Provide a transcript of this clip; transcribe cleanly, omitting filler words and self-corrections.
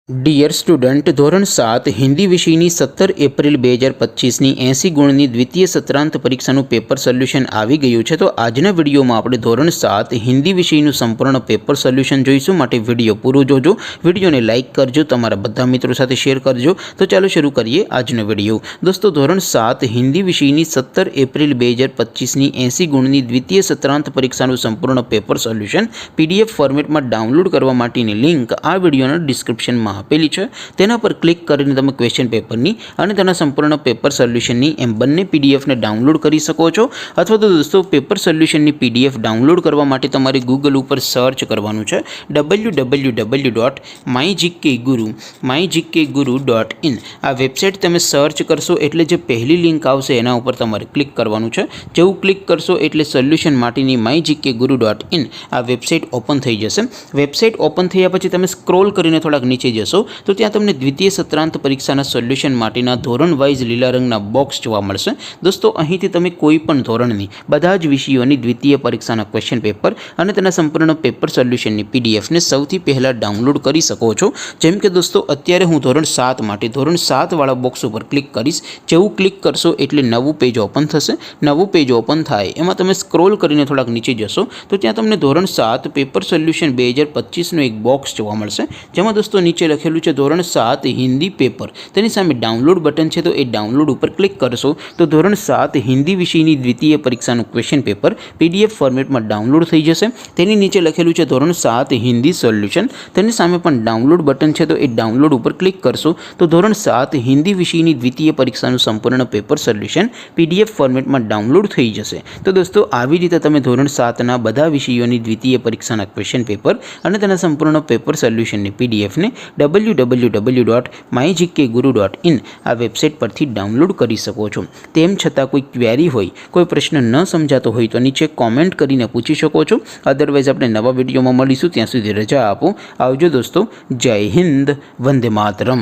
Dear student, ધોરણ 7 હિન્દી વિષયની 17 April 2025ની 80 ગુણની દ્વિતીય સત્રાંત પરીક્ષાનું પેપર સોલ્યુશન આવી ગયું છે। તો આજના વિડીયોમાં આપણે ધોરણ 7 હિન્દી વિષયનું સંપૂર્ણ પેપર સોલ્યુશન જોઈશું। માટે વિડીયો પૂરો જોજો, વિડીયોને લાઇક કરજો, તમારા બધા મિત્રો સાથે શેર કરજો। તો ચાલો શરૂ કરીએ આજનો વિડીયો। દોસ્તો, ધોરણ 7 હિન્દી વિષયની 17 એપ્રિલ 2025ની 80 ગુણની દ્વિતીય સત્રાંત પરીક્ષાનું સંપૂર્ણ પેપર સોલ્યુશન PDF ફોર્મેટમાં ડાઉનલોડ કરવા માટેની લિંક આ વિડીયોના ડિસ્ક્રિપ્શનમાં આપેલી છે। તેના પર ક્લિક કરીને તમે ક્વેશ્ચન પેપરની અને તેના સંપૂર્ણ પેપર સોલ્યુશનની એમ બંને પીડીએફને ડાઉનલોડ કરી શકો છો। અથવા તો દોસ્તો, પેપર સોલ્યુશનની પીડીએફ ડાઉનલોડ કરવા માટે તમારે ગૂગલ ઉપર સર્ચ કરવાનું છે www.mygkguru.in। આ વેબસાઇટ તમે સર્ચ કરશો એટલે જે પહેલી લિંક આવશે એના ઉપર તમારે ક્લિક કરવાનું છે। જેવું ક્લિક કરશો એટલે સોલ્યુશન માટેની mygkguru.in આ વેબસાઇટ ઓપન થઈ જશે। વેબસાઇટ ઓપન થયા પછી તમે સ્ક્રોલ કરીને થોડાક નીચે જશો તો ત્યાં તમને દ્વિતીય સત્રાંત પરીક્ષાના સોલ્યુશન માટેના ધોરણ વાઇઝ લીલા રંગના બોક્સ જોવા મળશે। દોસ્તો, અહીંથી તમે કોઈ પણ ધોરણની બધા જ વિષયોની દ્વિતીય પરીક્ષાના ક્વેશ્ચન પેપર અને તેના સંપૂર્ણ પેપર સોલ્યુશનની પીડીએફને સૌથી પહેલાં ડાઉનલોડ કરી શકો છો। જેમ કે દોસ્તો, અત્યારે હું ધોરણ 7 માટે ધોરણ 7 વાળા બોક્સ ઉપર ક્લિક કરીશ। જેવું ક્લિક કરશો એટલે નવું પેજ ઓપન થશે। નવું પેજ ઓપન થાય એમાં તમે સ્ક્રોલ કરીને થોડાક નીચે જશો તો ત્યાં તમને ધોરણ 7 પેપર સોલ્યુશન 2025નું એક બોક્સ જોવા મળશે। જેમાં દોસ્તો નીચે લખેલું છે ધોરણ 7 હિન્દી પેપર। તેની સામે ડાઉનલોડ બટન છે, તો એ ડાઉનલોડ ઉપર ક્લિક કરશો તો ધોરણ 7 હિન્દી વિષયની દ્વિતીય પરીક્ષાનું ક્વેશ્ચન પેપર PDF ફોર્મેટમાં ડાઉનલોડ થઈ જશે। તેની નીચે લખેલું છે ધોરણ 7 હિન્દી સોલ્યુશન। તેની સામે પણ ડાઉનલોડ બટન છે, તો એ ડાઉનલોડ ઉપર ક્લિક કરશો તો ધોરણ 7 હિન્દી વિષયની દ્વિતીય પરીક્ષાનું સંપૂર્ણ પેપર સોલ્યુશન PDF ફોર્મેટમાં ડાઉનલોડ થઈ જશે। તો દોસ્તો, આવી રીતે તમે ધોરણ 7ના બધા વિષયોની દ્વિતીય પરીક્ષાના ક્વેશ્ચન પેપર અને તેના સંપૂર્ણ પેપર સોલ્યુશનની પીડીએફને www.mygkguru.in આ વેબસાઇટ પરથી ડાઉનલોડ કરી શકો છો। તેમ છતાં કોઈ ક્વેરી હોય, કોઈ પ્રશ્ન ન સમજાતો હોય તો નીચે કોમેન્ટ કરીને પૂછી શકો છો। અદરવાઇઝ આપણે નવા વિડીયોમાં મળીશું, ત્યાં સુધી રજા આપો। આવજો દોસ્તો, જય હિન્દ, વંદે માતરમ।